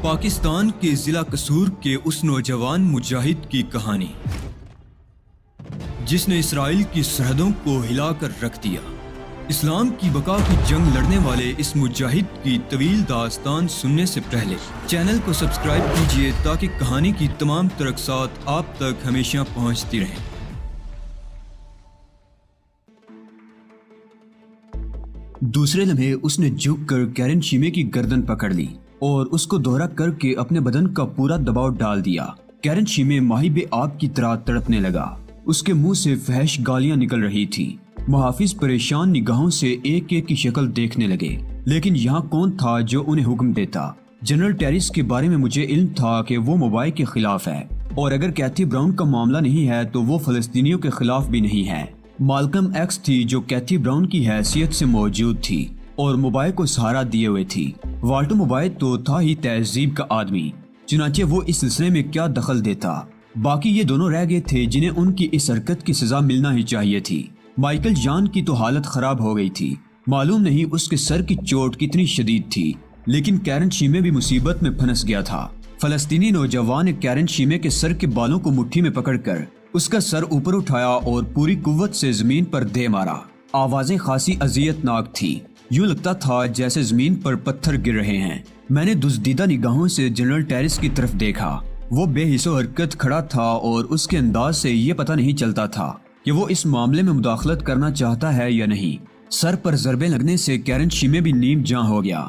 پاکستان کے ضلع قصور کے اس نوجوان مجاہد کی کہانی جس نے اسرائیل کی سرحدوں کو ہلا کر رکھ دیا۔ اسلام کی بقا کی جنگ لڑنے والے اس مجاہد کی طویل داستان سننے سے پہلے چینل کو سبسکرائب کیجیے تاکہ کہانی کی تمام ترقصات آپ تک ہمیشہ پہنچتی رہیں۔ دوسرے لمحے اس نے جھک کر کیرن شیمے کی گردن پکڑ لی اور اس کو دوہرا کر کے اپنے بدن کا پورا دباؤ ڈال دیا۔ کیرن شیمے ماہی بے آب کی طرح تڑپنے لگا۔ اس کے منہ سے فحش گالیاں نکل رہی تھی۔ محافظ پریشان نگاہوں سے ایک ایک کی شکل دیکھنے لگے، لیکن یہاں کون تھا جو انہیں حکم دیتا؟ جنرل ٹیرس کے بارے میں مجھے علم تھا کہ وہ موبائل کے خلاف ہے، اور اگر کیتھی براؤن کا معاملہ نہیں ہے تو وہ فلسطینیوں کے خلاف بھی نہیں ہے۔ مالکم ایکس تھی جو کیتھی براؤن کی حیثیت سے موجود تھی اور موبائل کو سہارا دیے ہوئے تھی۔ والٹر موبائل تو تھا ہی تہذیب کا آدمی، چنانچہ وہ اس سلسلے میں کیا دخل دیتا؟ باقی یہ دونوں رہ گئے تھے جنہیں ان کی اس حرکت کی سزا ملنا ہی چاہیے تھی۔ مائیکل جان کی تو حالت خراب ہو گئی تھی، معلوم نہیں اس کے سر کی چوٹ کتنی شدید تھی، لیکن کیرن شیمے بھی مصیبت میں پھنس گیا تھا۔ فلسطینی نوجوان نے کیرن شیمے کے سر کے بالوں کو مٹھی میں پکڑ کر اس کا سر اوپر اٹھایا اور پوری قوت سے زمین پر دے مارا۔ آوازیں خاصی اذیت ناک تھی، یوں لگتا تھا جیسے زمین پر پتھر گر رہے ہیں۔ میں نے دزدیدہ نگاہوں سے جنرل ٹیرس کی طرف دیکھا۔ وہ بے حس و حرکت کھڑا تھا اور اس کے انداز سے یہ پتہ نہیں چلتا تھا کہ وہ اس معاملے میں مداخلت کرنا چاہتا ہے یا نہیں۔ سر پر ضربیں لگنے سے کیرن شیمے بھی نیم جاں ہو گیا۔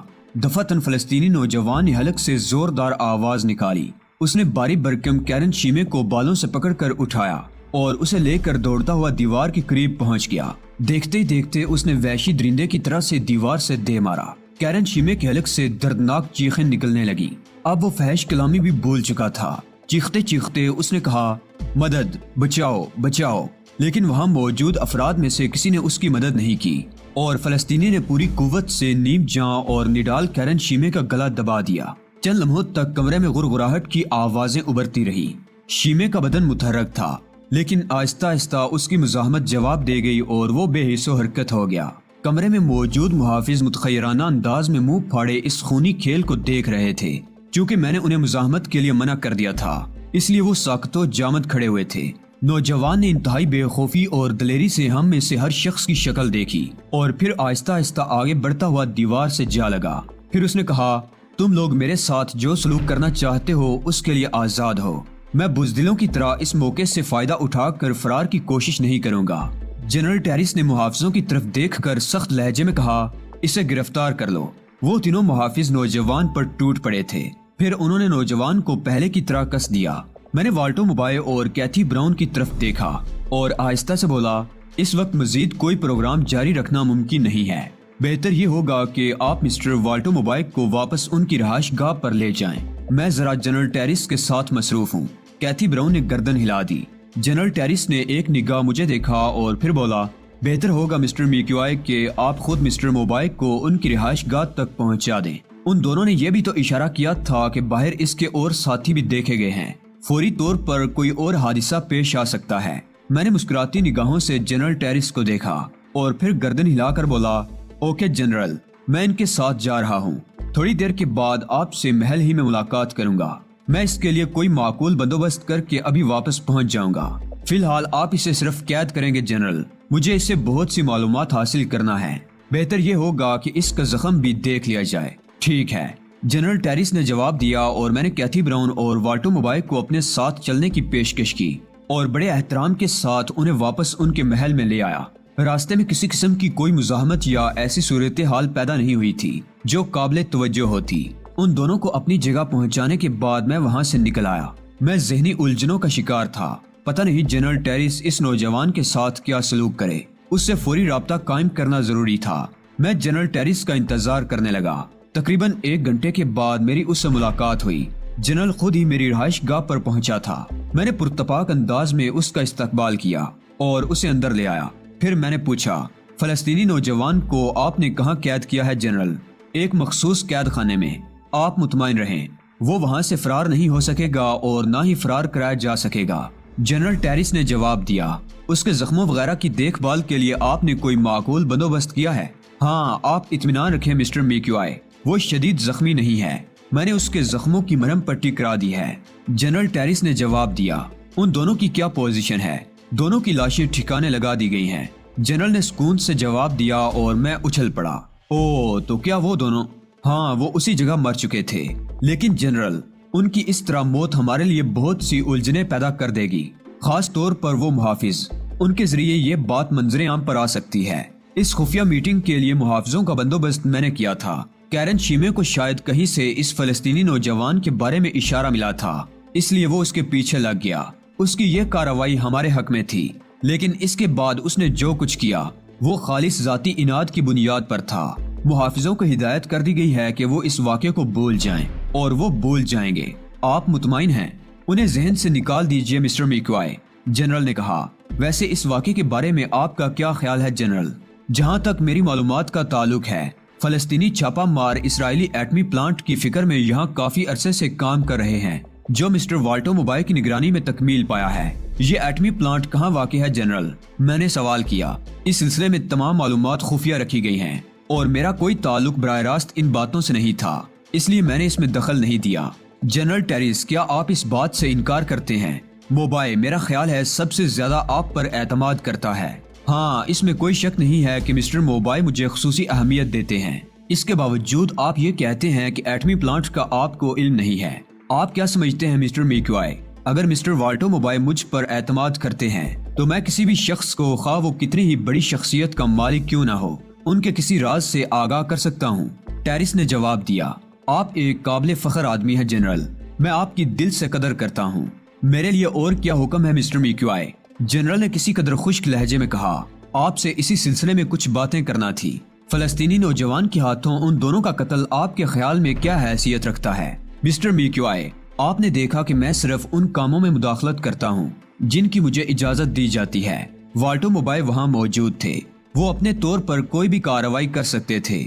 دفعتاً فلسطینی نوجوان نے حلق سے زوردار آواز نکالی۔ اس نے باری برکم کیرن شیمے کو بالوں سے پکڑ کر اٹھایا اور اسے لے کر دوڑتا ہوا دیوار کے قریب پہنچ گیا۔ دیکھتے ہی دیکھتے اس نے وحشی درندے کی طرح سے دیوار سے دے مارا۔ کیرن شیمے کے حلق سے دردناک چیخیں نکلنے لگی۔ اب وہ فحش کلامی بھی بھول چکا تھا۔ چیختے چیختے اس نے کہا، مدد، بچاؤ بچاؤ، لیکن وہاں موجود افراد میں سے کسی نے اس کی مدد نہیں کی اور فلسطینی نے پوری قوت سے نیم جاں اور نڈال کیرن شیمے کا گلا دبا دیا۔ چند لمحوں تک کمرے میں غرغراہٹ کی آوازیں ابھرتی رہی۔ شیمے کا بدن متحرک تھا، لیکن آہستہ آہستہ اس کی مزاحمت جواب دے گئی اور وہ بے حس و حرکت ہو گیا۔ کمرے میں موجود محافظ متخیرانہ انداز میں منہ پھاڑے اس خونی کھیل کو دیکھ رہے تھے۔ چونکہ میں نے انہیں مزاحمت کے لیے منع کر دیا تھا، اس لیے وہ ساکت و جامد کھڑے ہوئے تھے۔ نوجوان نے انتہائی بے خوفی اور دلیری سے ہم میں سے ہر شخص کی شکل دیکھی اور پھر آہستہ آہستہ آگے بڑھتا ہوا دیوار سے جا لگا۔ پھر اس نے کہا، تم لوگ میرے ساتھ جو سلوک کرنا چاہتے ہو اس کے لیے آزاد ہو۔ میں بزدلوں کی طرح اس موقع سے فائدہ اٹھا کر فرار کی کوشش نہیں کروں گا۔ جنرل ٹیرس نے محافظوں کی طرف دیکھ کر سخت لہجے میں کہا، اسے گرفتار کر لو۔ وہ تینوں محافظ نوجوان پر ٹوٹ پڑے تھے۔ پھر انہوں نے نوجوان کو پہلے کی طرح کس دیا۔ میں نے والٹر موبائل اور کیتھی براؤن کی طرف دیکھا اور آہستہ سے بولا، اس وقت مزید کوئی پروگرام جاری رکھنا ممکن نہیں ہے۔ بہتر یہ ہوگا کہ آپ مسٹر والٹر موبائل کو واپس ان کی رہائش گاہ پر لے جائیں۔ میں ذرا جنرل ٹیرس کے ساتھ مصروف ہوں۔ کیتھی براؤن نے گردن ہلا دی۔ جنرل ٹیرس نے ایک نگاہ مجھے دیکھا اور پھر بولا، بہتر ہوگا مسٹر میکیوائے کہ آپ خود مسٹر موبائل کو ان کی رہائش گاہ تک پہنچا دیں۔ ان دونوں نے یہ بھی تو اشارہ کیا تھا کہ باہر اس کے اور ساتھی بھی دیکھے گئے ہیں، فوری طور پر کوئی اور حادثہ پیش آ سکتا ہے۔ میں نے مسکراتی نگاہوں سے جنرل ٹیرس کو دیکھا اور پھر گردن ہلا کر بولا، اوکے جنرل، میں ان کے ساتھ جا رہا ہوں۔ تھوڑی دیر کے بعد آپ سے محل ہی میں ملاقات کروں گا۔ میں اس کے لیے کوئی معقول بندوبست کر کے ابھی واپس پہنچ جاؤں گا۔ فی الحال آپ اسے صرف قید کریں گے جنرل، مجھے اس سے بہت سی معلومات حاصل کرنا ہے۔ بہتر یہ ہوگا کہ اس کا زخم بھی دیکھ لیا جائے۔ ٹھیک ہے، جنرل ٹیرس نے جواب دیا اور میں نے کیتھی براؤن اور والٹر موبائل کو اپنے ساتھ چلنے کی پیشکش کی اور بڑے احترام کے ساتھ انہیں واپس ان کے محل میں لے آیا۔ راستے میں کسی قسم کی کوئی مزاحمت یا ایسی صورتحال پیدا نہیں ہوئی تھی جو قابل توجہ ہوتی۔ ان دونوں کو اپنی جگہ پہنچانے کے بعد میں وہاں سے نکل آیا۔ میں ذہنی الجھنوں کا شکار تھا۔ پتہ نہیں جنرل ٹیرس اس نوجوان کے ساتھ کیا سلوک کرے۔ اس سے فوری رابطہ قائم کرنا ضروری تھا۔ میں جنرل ٹیرس کا انتظار کرنے لگا۔ تقریباً 1 گھنٹے کے بعد میری اس سے ملاقات ہوئی۔ جنرل خود ہی میری رہائش گاہ پر پہنچا تھا۔ میں نے پرتپاک انداز میں اس کا استقبال کیا اور اسے اندر لے آیا۔ پھر میں نے پوچھا، فلسطینی نوجوان کو آپ نے کہاں قید کیا ہے جنرل؟ ایک مخصوص قید خانے میں۔ آپ مطمئن رہیں، وہ وہاں سے فرار نہیں ہو سکے گا اور نہ ہی فرار کرایا جا سکے گا۔ جنرل ٹیرس نے جواب دیا، اس کے زخموں وغیرہ کی دیکھ بھال کے لیے آپ نے کوئی معقول بندوبست کیا ہے؟ ہاں، آپ اطمینان رکھیں مسٹر میکیوائے، وہ شدید زخمی نہیں ہے۔ میں نے اس کے زخموں کی مرہم پٹی کرا دی ہے۔ جنرل ٹیریس نے جواب دیا، ان دونوں کی کیا پوزیشن ہے؟ دونوں کی لاشیں ٹھکانے لگا دی گئی ہیں۔ جنرل نے سکون سے جواب دیا اور میں اچھل پڑا۔ او تو کیا وہ دونوں؟ ہاں، وہ اسی جگہ مر چکے تھے، لیکن جنرل ان کی اس طرح موت ہمارے لیے بہت سی الجھنیں پیدا کر دے گی، خاص طور پر وہ محافظ، ان کے ذریعے یہ بات منظر عام پر آ سکتی ہے۔ اس خفیہ میٹنگ کے لیے محافظوں کا بندوبست میں نے کیا تھا۔ کیرن شیمے کو شاید کہیں سے اس فلسطینی نوجوان کے بارے میں اشارہ ملا تھا، اس لیے وہ اس کے پیچھے لگ گیا۔ اس کی یہ کارروائی ہمارے حق میں تھی، لیکن اس کے بعد اس نے جو کچھ کیا وہ خالص ذاتی اناد کی بنیاد پر تھا۔ محافظوں کو ہدایت کر دی گئی ہے کہ وہ اس واقعے کو بھول جائیں، اور وہ بھول جائیں گے۔ آپ مطمئن ہیں؟ انہیں ذہن سے نکال دیجئے مسٹر میکوائے، جنرل نے کہا۔ ویسے اس واقعے کے بارے میں آپ کا کیا خیال ہے جنرل؟ جہاں تک میری معلومات کا تعلق ہے، فلسطینی چھاپا مار اسرائیلی ایٹمی پلانٹ کی فکر میں یہاں کافی عرصے سے کام کر رہے ہیں، جو مسٹر والٹو موبائل کی نگرانی میں تکمیل پایا ہے۔ یہ ایٹمی پلانٹ کہاں واقع ہے جنرل؟ میں نے سوال کیا۔ اس سلسلے میں تمام معلومات خفیہ رکھی گئی ہیں، اور میرا کوئی تعلق براہ راست ان باتوں سے نہیں تھا، اس لیے میں نے اس میں دخل نہیں دیا۔ جنرل ٹیریس، کیا آپ اس بات سے انکار کرتے ہیں؟ موبائل، میرا خیال ہے سب سے زیادہ آپ پر اعتماد کرتا ہے۔ ہاں، اس میں کوئی شک نہیں ہے کہ مسٹر موبائل مجھے خصوصی اہمیت دیتے ہیں۔ اس کے باوجود آپ یہ کہتے ہیں کہ ایٹمی پلانٹ کا آپ کو علم نہیں ہے۔ آپ کیا سمجھتے ہیں مسٹر میکوائے؟ اگر مسٹر والٹو موبائل مجھ پر اعتماد کرتے ہیں تو میں کسی بھی شخص کو، خواہ وہ کتنی ہی بڑی شخصیت کا مالک کیوں نہ ہو، ان کے کسی راز سے آگاہ کر سکتا ہوں۔ ٹیریس نے جواب دیا، آپ ایک قابل فخر آدمی ہیں جنرل، میں آپ کی دل سے قدر کرتا ہوں۔ میرے لیے اور کیا حکم ہے مسٹر میکوائے؟ جنرل نے کسی قدر خشک لہجے میں کہا، آپ سے اسی سلسلے میں کچھ باتیں کرنا تھی۔ فلسطینی نوجوان کے ہاتھوں ان دونوں کا قتل آپ کے خیال میں کیا حیثیت رکھتا ہے؟ مسٹر میکوائے، آپ نے دیکھا کہ میں صرف ان کاموں میں مداخلت کرتا ہوں جن کی مجھے اجازت دی جاتی ہے۔ والٹو موبائل وہاں موجود تھے، وہ اپنے طور پر کوئی بھی کارروائی کر سکتے تھے،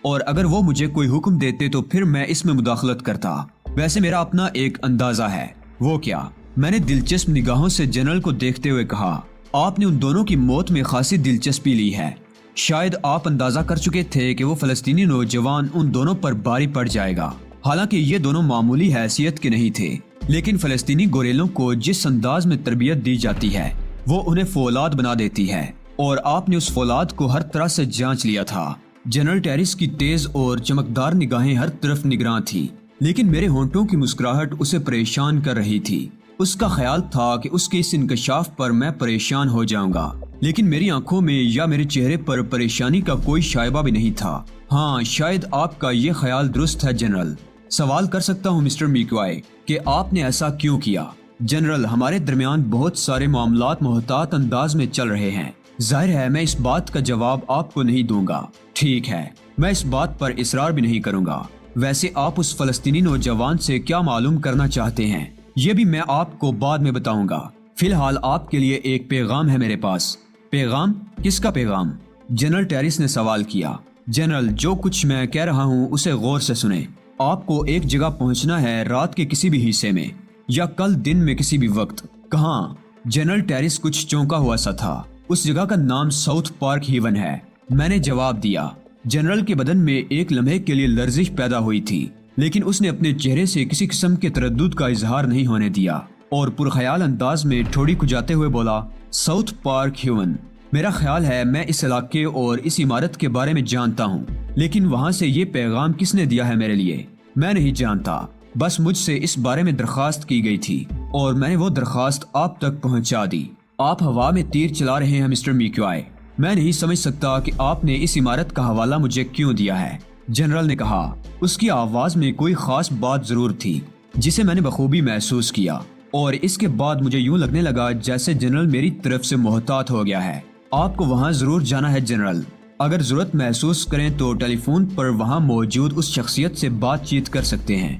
اور اگر وہ مجھے کوئی حکم دیتے تو پھر میں اس میں مداخلت کرتا۔ ویسے میرا اپنا ایک اندازہ ہے۔ وہ کیا؟ میں نے دلچسپ نگاہوں سے جنرل کو دیکھتے ہوئے کہا، آپ نے ان دونوں کی موت میں خاصی دلچسپی لی ہے۔ شاید آپ اندازہ کر چکے تھے کہ وہ فلسطینی نوجوان ان دونوں پر بھاری پڑ جائے گا۔ حالانکہ یہ دونوں معمولی حیثیت کے نہیں تھے، لیکن فلسطینی گوریلوں کو جس انداز میں تربیت دی جاتی ہے وہ انہیں فولاد بنا دیتی ہے، اور آپ نے اس فولاد کو ہر طرح سے جانچ لیا تھا۔ جنرل ٹیریس کی تیز اور چمکدار نگاہیں ہر طرف نگراں تھیں، لیکن میرے ہونٹوں کی مسکراہٹ اسے پریشان کر رہی تھی۔ اس کا خیال تھا کہ اس کے اس انکشاف پر میں پریشان ہو جاؤں گا، لیکن میری آنکھوں میں یا میرے چہرے پر پریشانی کا کوئی شائبہ بھی نہیں تھا۔ ہاں، شاید آپ کا یہ خیال درست ہے جنرل۔ سوال کر سکتا ہوں مسٹر میکوائے کہ آپ نے ایسا کیوں کیا؟ جنرل، ہمارے درمیان بہت سارے معاملات محتاط انداز میں چل رہے ہیں، ظاہر ہے میں اس بات کا جواب آپ کو نہیں دوں گا۔ ٹھیک ہے، میں اس بات پر اصرار بھی نہیں کروں گا۔ ویسے آپ اس فلسطینی نوجوان سے کیا معلوم کرنا چاہتے ہیں یہ بھی میں آپ کو بعد میں بتاؤں گا۔ فی الحال آپ کے لیے ایک پیغام ہے میرے پاس۔ پیغام؟ کس کا پیغام؟ جنرل ٹیریس نے سوال کیا۔ جنرل، جو کچھ میں کہہ رہا ہوں اسے غور سے سنیں۔ آپ کو ایک جگہ پہنچنا ہے رات کے کسی بھی حصے میں، یا کل دن میں کسی بھی وقت۔ کہاں؟ جنرل ٹیریس کچھ چونکا ہوا سا تھا۔ اس جگہ کا نام ساؤتھ پارک ہیون ہے، میں نے جواب دیا۔ جنرل کے بدن میں ایک لمحے کے لیے لرزش پیدا ہوئی تھی، لیکن اس نے اپنے چہرے سے کسی قسم کے تردد کا اظہار نہیں ہونے دیا، اور پرخیال انداز میں ٹھوڑی کھجاتے ہوئے بولا، ساؤتھ پارک ہیون، میرا خیال ہے میں اس علاقے اور اس عمارت کے بارے میں جانتا ہوں، لیکن وہاں سے یہ پیغام کس نے دیا ہے میرے لیے میں نہیں جانتا۔ بس مجھ سے اس بارے میں درخواست کی گئی تھی، اور میں نے وہ درخواست آپ تک پہنچا دی۔ آپ ہوا میں تیر چلا رہے ہیں مسٹر میکوائے، میں نہیں سمجھ سکتا کہ آپ نے اس عمارت کا حوالہ مجھے کیوں دیا ہے، جنرل نے کہا۔ اس کی آواز میں کوئی خاص بات ضرور تھی جسے میں نے بخوبی محسوس کیا، اور اس کے بعد مجھے یوں لگنے لگا جیسے جنرل میری طرف سے محتاط ہو گیا ہے۔ آپ کو وہاں ضرور جانا ہے جنرل، اگر ضرورت محسوس کریں تو ٹیلی فون پر وہاں موجود اس شخصیت سے بات چیت کر سکتے ہیں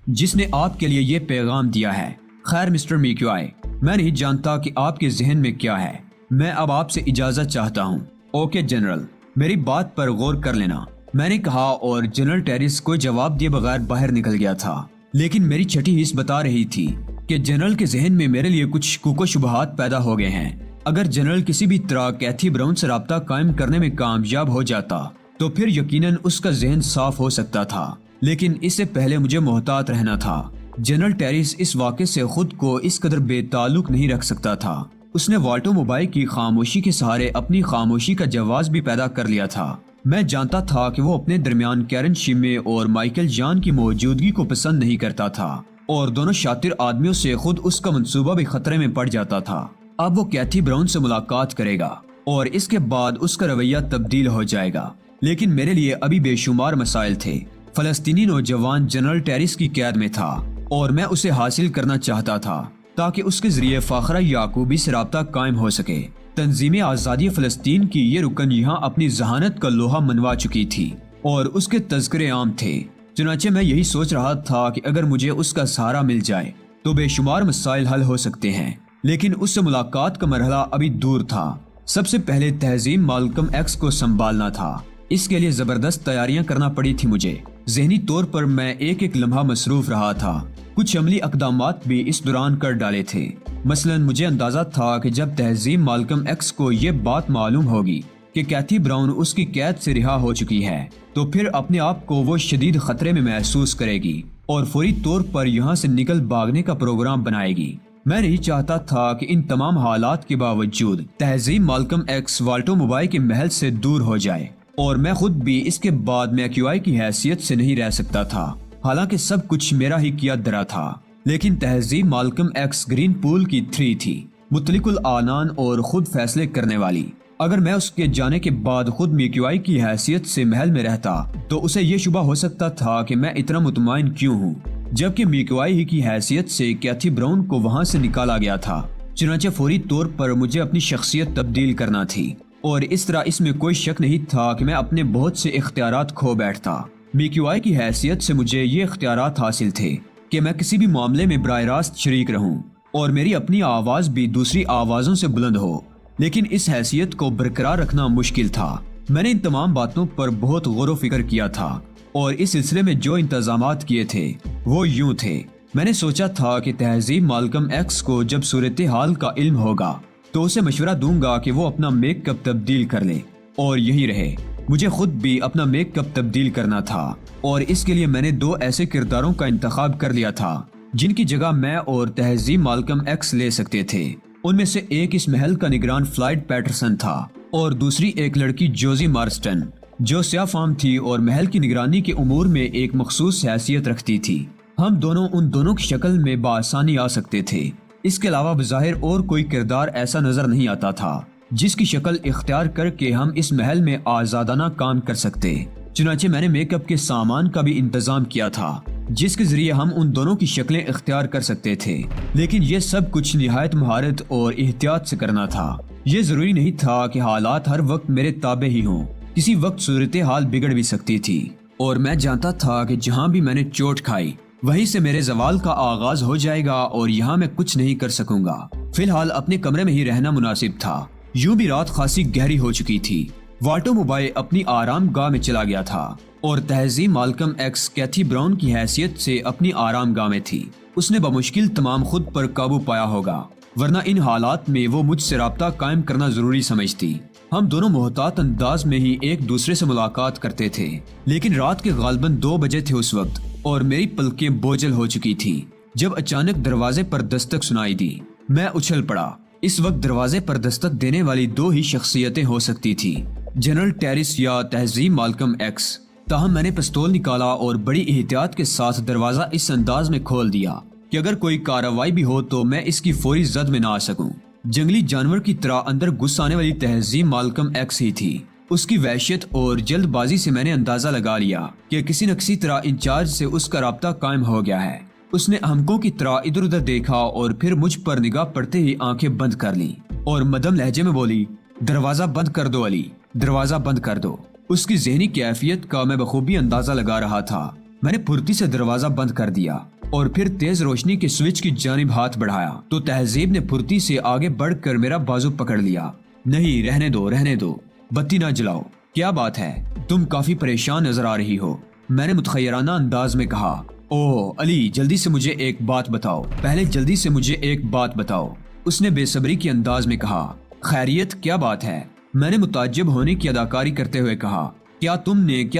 جس نے آپ کے لیے یہ پیغام دیا ہے۔ خیر مسٹر میکوائے، میں نہیں جانتا کہ آپ کے ذہن میں کیا ہے، میں اب آپ سے اجازت چاہتا ہوں۔ اوکے جنرل، میری بات پر غور کر لینا، میں نے کہا، اور جنرل ٹیریس کوئی جواب دیے بغیر باہر نکل گیا تھا۔ لیکن میری چھٹی حص بتا رہی تھی کہ جنرل کے ذہن میں میرے لیے کچھ شکوک و شبہات پیدا ہو گئے ہیں۔ اگر جنرل کسی بھی طرح کیتھی براؤن سے رابطہ قائم کرنے میں کامیاب ہو جاتا تو پھر یقیناً اس کا ذہن صاف ہو سکتا تھا، لیکن اس سے پہلے مجھے محتاط رہنا تھا۔ جنرل ٹیریس اس واقعے سے خود کو اس قدر بے تعلق نہیں رکھ سکتا تھا۔ اس نے والٹو موبائل کی خاموشی کے سہارے اپنی خاموشی کا جواز بھی پیدا کر لیا تھا۔ میں جانتا تھا کہ وہ اپنے درمیان کیرن شیمے اور مائیکل جان کی موجودگی کو پسند نہیں کرتا تھا، اور دونوں شاطر آدمیوں سے خود اس کا منصوبہ بھی خطرے میں پڑ جاتا تھا۔ اب وہ کیتھی براؤن سے ملاقات کرے گا اور اس کے بعد اس کا رویہ تبدیل ہو جائے گا، لیکن میرے لیے ابھی بے شمار مسائل تھے۔ فلسطینی نوجوان جنرل ٹیریس کی قید میں تھا اور میں اسے حاصل کرنا چاہتا تھا تاکہ اس کے ذریعے فاخرہ یعقوبی سے رابطہ قائم ہو سکے۔ تنظیم آزادی فلسطین کی یہ رکن یہاں اپنی ذہانت کا لوہا منوا چکی تھی اور اس کے تذکرے عام تھے۔ چنانچہ میں یہی سوچ رہا تھا کہ اگر مجھے اس کا سہارا مل جائے تو بے شمار مسائل حل ہو سکتے ہیں، لیکن اس سے ملاقات کا مرحلہ ابھی دور تھا۔ سب سے پہلے تہذیب مالکم ایکس کو سنبھالنا تھا۔ اس کے لیے زبردست تیاریاں کرنا پڑی تھی مجھے۔ ذہنی طور پر میں ایک ایک لمحہ مصروف رہا تھا۔ کچھ عملی اقدامات بھی اس دوران کر ڈالے تھے۔ مثلا مجھے اندازہ تھا کہ جب تہذیب مالکم ایکس کو یہ بات معلوم ہوگی کہ کیتھی براؤن اس کی قید سے رہا ہو چکی ہے تو پھر اپنے آپ کو وہ شدید خطرے میں محسوس کرے گی اور فوری طور پر یہاں سے نکل بھاگنے کا پروگرام بنائے گی۔ میں نہیں چاہتا تھا کہ ان تمام حالات کے باوجود تہذیب مالکم ایکس والٹو موبائل کے محل سے دور ہو جائے، اور میں خود بھی اس کے بعد میکیوائی کی حیثیت سے نہیں رہ سکتا تھا، حالانکہ سب کچھ میرا ہی کیا درا تھا۔ لیکن تہذیب مالکم ایکس گرین پول کی 3 تھی، مطلق العنان اور خود فیصلے کرنے والی۔ اگر میں اس کے جانے کے بعد خود میکیوائی کی حیثیت سے محل میں رہتا تو اسے یہ شبہ ہو سکتا تھا کہ میں اتنا مطمئن کیوں ہوں، جبکہ میکیوائی ہی کی حیثیت سے کیتھی براؤن کو وہاں سے نکالا گیا تھا۔ چنانچہ فوری طور پر مجھے اپنی شخصیت تبدیل کرنا تھی، اور اس طرح اس میں کوئی شک نہیں تھا کہ میں اپنے بہت سے اختیارات کھو بیٹھتا۔ میکیوائی کی حیثیت سے مجھے یہ اختیارات حاصل تھے کہ میں کسی بھی معاملے میں براہ راست شریک رہوں اور میری اپنی آواز بھی دوسری آوازوں سے بلند ہو، لیکن اس حیثیت کو برقرار رکھنا مشکل تھا۔ میں نے ان تمام باتوں پر بہت غور و فکر کیا تھا اور اس سلسلے میں جو انتظامات کیے تھے وہ یوں تھے۔ میں نے سوچا تھا کہ تہذیب مالکم ایکس کو جب صورتحال کا علم ہوگا تو اسے مشورہ دوں گا کہ وہ اپنا میک اپ تبدیل کر لے، اور یہی رہے۔ مجھے خود بھی اپنا میک اپ تبدیل کرنا تھا، اور اس کے لیے میں نے 2 ایسے کرداروں کا انتخاب کر لیا تھا جن کی جگہ میں اور تہذیب مالکم ایکس لے سکتے تھے۔ ان میں سے ایک اس محل کا نگران فلائڈ پیٹرسن تھا اور دوسری ایک لڑکی جوزی مارسٹن جو سیاہ فام تھی اور محل کی نگرانی کے امور میں ایک مخصوص حیثیت رکھتی تھی۔ ہم دونوں ان دونوں کی شکل میں بآسانی آ سکتے تھے۔ اس کے علاوہ بظاہر اور کوئی کردار ایسا نظر نہیں آتا تھا جس کی شکل اختیار کر کے ہم اس محل میں آزادانہ کام کر سکتے۔ چنانچہ میں نے میک اپ کے سامان کا بھی انتظام کیا تھا جس کے ذریعے ہم ان دونوں کی شکلیں اختیار کر سکتے تھے، لیکن یہ سب کچھ نہایت مہارت اور احتیاط سے کرنا تھا۔ یہ ضروری نہیں تھا کہ حالات ہر وقت میرے تابع ہی ہوں، کسی وقت صورتحال بگڑ بھی سکتی تھی، اور میں جانتا تھا کہ جہاں بھی میں نے چوٹ کھائی وہیں سے میرے زوال کا آغاز ہو جائے گا اور یہاں میں کچھ نہیں کر سکوں گا۔ فی الحال اپنے کمرے میں ہی رہنا مناسب تھا۔ یوں بھی رات خاصی گہری ہو چکی تھی۔ والٹو موبائل اپنی آرام گاہ میں چلا گیا تھا اور تہذیب مالکم ایکس کیتھی براؤن کی حیثیت سے اپنی آرام گاہ میں تھی۔ اس نے بمشکل تمام خود پر قابو پایا ہوگا، ورنہ ان حالات میں وہ مجھ سے رابطہ قائم کرنا ضروری سمجھتی۔ ہم دونوں محتاط انداز میں ہی ایک دوسرے سے ملاقات کرتے تھے، لیکن رات کے غالباً 2 بجے تھے اس وقت، اور میری پلکیں بوجھل ہو چکی تھی جب اچانک دروازے پر دستک سنائی دی۔ میں اچھل پڑا۔ اس وقت دروازے پر دستک دینے والی 2 ہی شخصیتیں ہو سکتی تھی، جنرل ٹیریس یا تہذیب مالکم ایکس۔ تاہم میں نے پستول نکالا اور بڑی احتیاط کے ساتھ دروازہ اس انداز میں کھول دیا کہ اگر کوئی کارروائی بھی ہو تو میں اس کی فوری زد میں نہ آ سکوں۔ جنگلی جانور کی طرح اندر گھس آنے والی تہذیب مالکم ایکس ہی تھی۔ اس کی وحشت اور جلد بازی سے میں نے اندازہ لگا لیا کہ کسی نہ کسی طرح انچارج سے اس کا رابطہ قائم ہو گیا ہے۔ اس نے احمقوں کی طرح ادھر ادھر دیکھا اور پھر مجھ پر نگاہ پڑتے ہی آنکھیں بند کر لی اور مدھم لہجے میں بولی، دروازہ بند کر دو علی، دروازہ بند کر دو۔ اس کی ذہنی کیفیت کا میں بخوبی اندازہ لگا رہا تھا۔ میں نے پھرتی سے دروازہ بند کر دیا اور پھر تیز روشنی کے سوئچ کی جانب ہاتھ بڑھایا تو تہذیب نے پھرتی سے آگے بڑھ کر میرا بازو پکڑ لیا۔ نہیں، رہنے دو، رہنے دو، بتی نہ جلاؤ۔ کیا بات ہے؟ تم کافی پریشان نظر آ رہی ہو، میں نے متخیرانہ انداز میں کہا۔ اوہ علی، جلدی سے مجھے ایک بات بتاؤ، پہلے جلدی سے مجھے ایک بات بتاؤ، اس نے بے صبری کے انداز میں کہا۔ خیریت؟ کیا بات ہے؟ میں نے متعجب ہونے کی اداکاری کرتے ہوئے کہا۔ کیا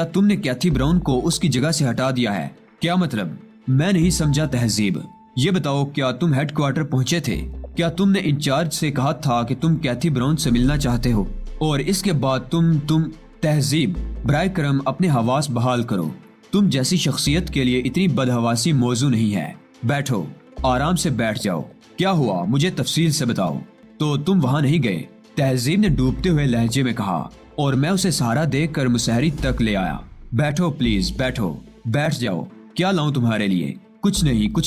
تم نے کیتھی براؤن کو اس کی جگہ سے ہٹا دیا ہے؟ کیا مطلب؟ میں نہیں سمجھا تہذیب۔ یہ بتاؤ، کیا تم ہیڈ کوارٹر پہنچے تھے؟ کیا تم نے انچارج سے کہا تھا کہ تم کیتھی براؤن سے ملنا چاہتے ہو؟ اور اس کے بعد تم تہذیب، برائے کرم اپنے حواس بحال کرو۔ تم جیسی شخصیت کے لیے اتنی بدحواسی موضوع نہیں ہے۔ بیٹھو، آرام سے بیٹھ جاؤ۔ کیا ہوا؟ مجھے تفصیل سے بتاؤ۔ تو تم وہاں نہیں گئے؟ تہذیب نے ڈوبتے ہوئے لہجے میں کہا، اور میں اسے سہارا دے کر مسہری تک لے آیا۔ بیٹھو پلیز، بیٹھو، بیٹھ جاؤ۔ کیا لاؤں تمہارے لیے؟ کچھ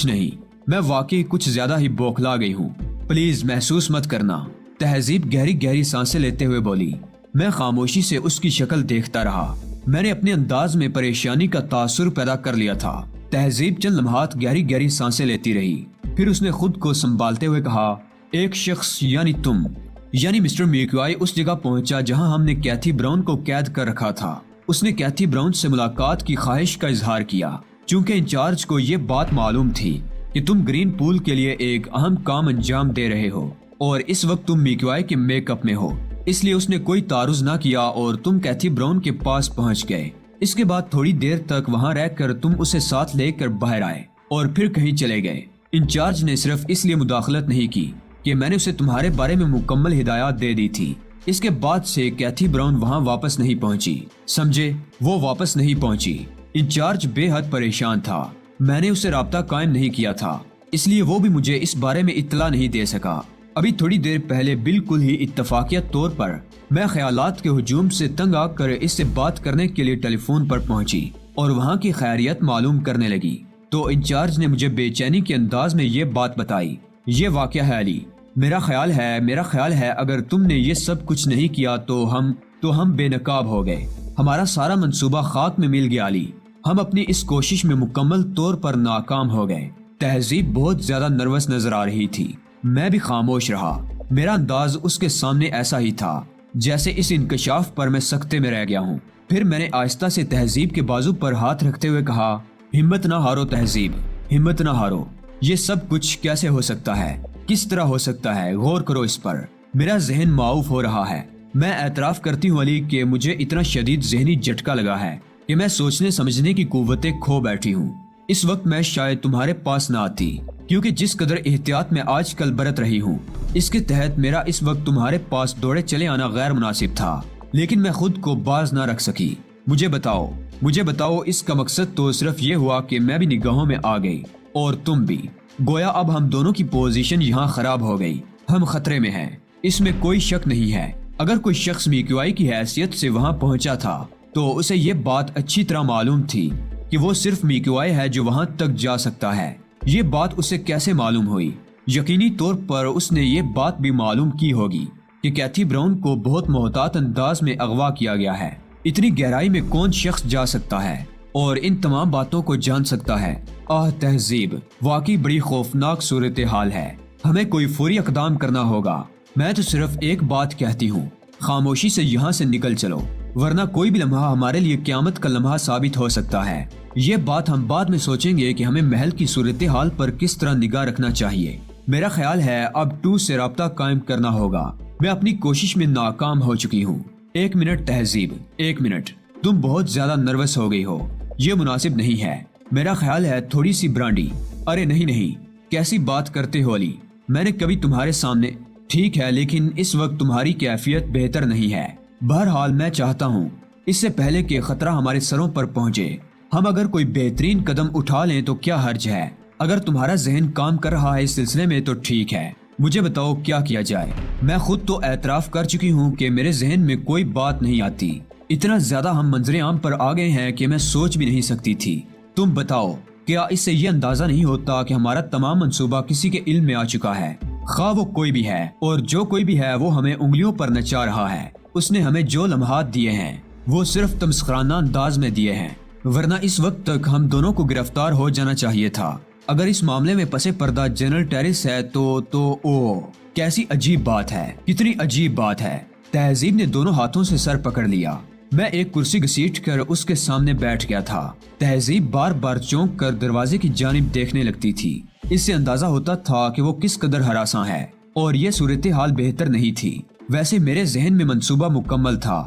نہیں، میں واقعی کچھ زیادہ ہی بوکھلا گئی ہوں۔ پلیز محسوس مت کرنا۔ تہذیب گہری سانسیں لیتے ہوئے بولی۔ میں خاموشی سے اس کی شکل دیکھتا رہا۔ میں نے اپنے انداز میں پریشانی کا تاثر پیدا کر لیا تھا۔ تہذیب چند لمحات گہری سانسیں لیتی رہی، پھر اس نے خود کو سنبھالتے ہوئے کہا، ایک شخص یعنی تم، یعنی مسٹر میکوائی اس جگہ پہنچا جہاں ہم نے کیتھی براؤن کو قید کر رکھا تھا۔ اس نے کیتھی براؤن سے ملاقات کی خواہش کا اظہار کیا، چونکہ انچارج کو یہ بات معلوم تھی کہ تم گرین پول کے لیے ایک اہم کام انجام دے رہے ہو، اور اس وقت تم میکوائی کے میک اپ میں ہو۔ اس لیے اس نے کوئی تعارض نہ کیا اور تم کیتھی براؤن کے پاس پہنچ گئے۔ اس کے بعد تھوڑی دیر تک وہاں رہ کر تم اسے ساتھ لے کر باہر آئے اور پھر کہیں چلے گئے۔ انچارج نے صرف اس لیے مداخلت نہیں کی کہ میں نے اسے تمہارے بارے میں مکمل ہدایات دے دی تھی۔ اس کے بعد سے کیتھی براؤن وہاں واپس نہیں پہنچی، سمجھے؟ وہ واپس نہیں پہنچی۔ انچارج بے حد پریشان تھا۔ میں نے اسے رابطہ قائم نہیں کیا تھا، اس لیے وہ بھی مجھے اس بارے میں اطلاع نہیں دے سکا۔ ابھی تھوڑی دیر پہلے بالکل ہی اتفاقیت طور پر میں خیالات کے ہجوم سے تنگ آ کر اس سے بات کرنے کے لیے ٹیلی فون پر پہنچی اور وہاں کی خیریت معلوم کرنے لگی تو انچارج نے مجھے بے چینی کے انداز میں یہ بات بتائی۔ یہ واقعہ ہے علی، میرا خیال ہے اگر تم نے یہ سب کچھ نہیں کیا تو ہم بے نقاب ہو گئے۔ ہمارا سارا منصوبہ خاک میں مل گیا علی۔ ہم اپنی اس کوشش میں مکمل طور پر ناکام ہو گئے۔ تہذیب بہت زیادہ نروس نظر آ رہی تھی۔ میں بھی خاموش رہا۔ میرا انداز اس کے سامنے ایسا ہی تھا جیسے اس انکشاف پر میں سکتے میں رہ گیا ہوں۔ پھر میں نے آہستہ سے تہذیب کے بازو پر ہاتھ رکھتے ہوئے کہا، ہمت نہ ہارو تہذیب، ہمت نہ ہارو۔ یہ سب کچھ کیسے ہو سکتا ہے؟ کس طرح ہو سکتا ہے؟ غور کرو اس پر۔ میرا ذہن معاف ہو رہا ہے۔ میں اعتراف کرتی ہوں علی کہ مجھے اتنا شدید ذہنی جھٹکا لگا ہے کہ میں سوچنے سمجھنے کی قوتیں کھو بیٹھی ہوں۔ اس وقت میں شاید تمہارے پاس نہ آتی، کیونکہ جس قدر احتیاط میں آج کل برت رہی ہوں اس کے تحت میرا اس وقت تمہارے پاس دوڑے چلے آنا غیر مناسب تھا، لیکن میں خود کو باز نہ رکھ سکی۔ مجھے بتاؤ اس کا مقصد تو صرف یہ ہوا کہ میں بھی نگاہوں میں آ گئی اور تم بھی۔ گویا اب ہم دونوں کی پوزیشن یہاں خراب ہو گئی۔ ہم خطرے میں ہیں، اس میں کوئی شک نہیں ہے۔ اگر کوئی شخص میکوائی کی حیثیت سے وہاں پہنچا تھا تو اسے یہ بات اچھی طرح معلوم تھی کہ وہ صرف میکوائی ہے جو وہاں تک جا سکتا ہے۔ یہ بات اسے کیسے معلوم ہوئی؟ یقینی طور پر اس نے یہ بات بھی معلوم کی ہوگی کہ کیتھی براؤن کو بہت محتاط انداز میں اغوا کیا گیا ہے۔ اتنی گہرائی میں کون شخص جا سکتا ہے اور ان تمام باتوں کو جان سکتا ہے؟ تہذیب، واقعی بڑی خوفناک صورتحال ہے۔ ہمیں کوئی فوری اقدام کرنا ہوگا۔ میں تو صرف ایک بات کہتی ہوں، خاموشی سے یہاں سے نکل چلو، ورنہ کوئی بھی لمحہ ہمارے لیے قیامت کا لمحہ ثابت ہو سکتا ہے۔ یہ بات ہم بعد میں سوچیں گے کہ ہمیں محل کی صورتحال پر کس طرح نگاہ رکھنا چاہیے۔ میرا خیال ہے اب 2 سے رابطہ قائم کرنا ہوگا۔ میں اپنی کوشش میں ناکام ہو چکی ہوں۔ 1 منٹ تہذیب، 1 منٹ۔ تم بہت زیادہ نروس ہو گئی ہو، یہ مناسب نہیں ہے۔ میرا خیال ہے تھوڑی سی برانڈی۔ ارے نہیں، کیسی بات کرتے ہو علی؟ میں نے کبھی تمہارے سامنے… ٹھیک ہے، لیکن اس وقت تمہاری کیفیت بہتر نہیں ہے۔ بہرحال میں چاہتا ہوں اس سے پہلے کہ خطرہ ہمارے سروں پر پہنچے ہم اگر کوئی بہترین قدم اٹھا لیں تو کیا حرج ہے؟ اگر تمہارا ذہن کام کر رہا ہے اس سلسلے میں تو ٹھیک ہے، مجھے بتاؤ کیا کیا جائے۔ میں خود تو اعتراف کر چکی ہوں کہ میرے ذہن میں کوئی بات نہیں آتی۔ اتنا زیادہ ہم منظر عام پر آ گئے ہیں کہ میں سوچ بھی نہیں سکتی تھی۔ تم بتاؤ، کیا اس سے یہ اندازہ نہیں ہوتا کہ ہمارا تمام منصوبہ کسی کے علم میں آ چکا ہے؟ خواہ وہ کوئی بھی ہے، اور جو کوئی بھی ہے وہ ہمیں انگلیوں پر نچا رہا ہے۔ اس نے ہمیں جو لمحات دیے ہیں وہ صرف تمسخرانہ انداز میں دیے ہیں، ورنہ اس وقت تک ہم دونوں کو گرفتار ہو جانا چاہیے تھا۔ اگر اس معاملے میں پس پردہ جنرل ٹیرس ہے تو کیسی عجیب بات ہے، کتنی عجیب بات ہے۔ تہذیب نے دونوں ہاتھوں سے سر پکڑ لیا۔ میں ایک کرسی گھسیٹ کر اس کے سامنے بیٹھ گیا تھا۔ تہذیب بار بار چونک کر دروازے کی جانب دیکھنے لگتی تھی۔ اس سے اندازہ ہوتا تھا کہ وہ کس قدر ہراساں ہے، اور یہ صورتحال بہتر نہیں تھی۔ ویسے میرے ذہن میں منصوبہ مکمل تھا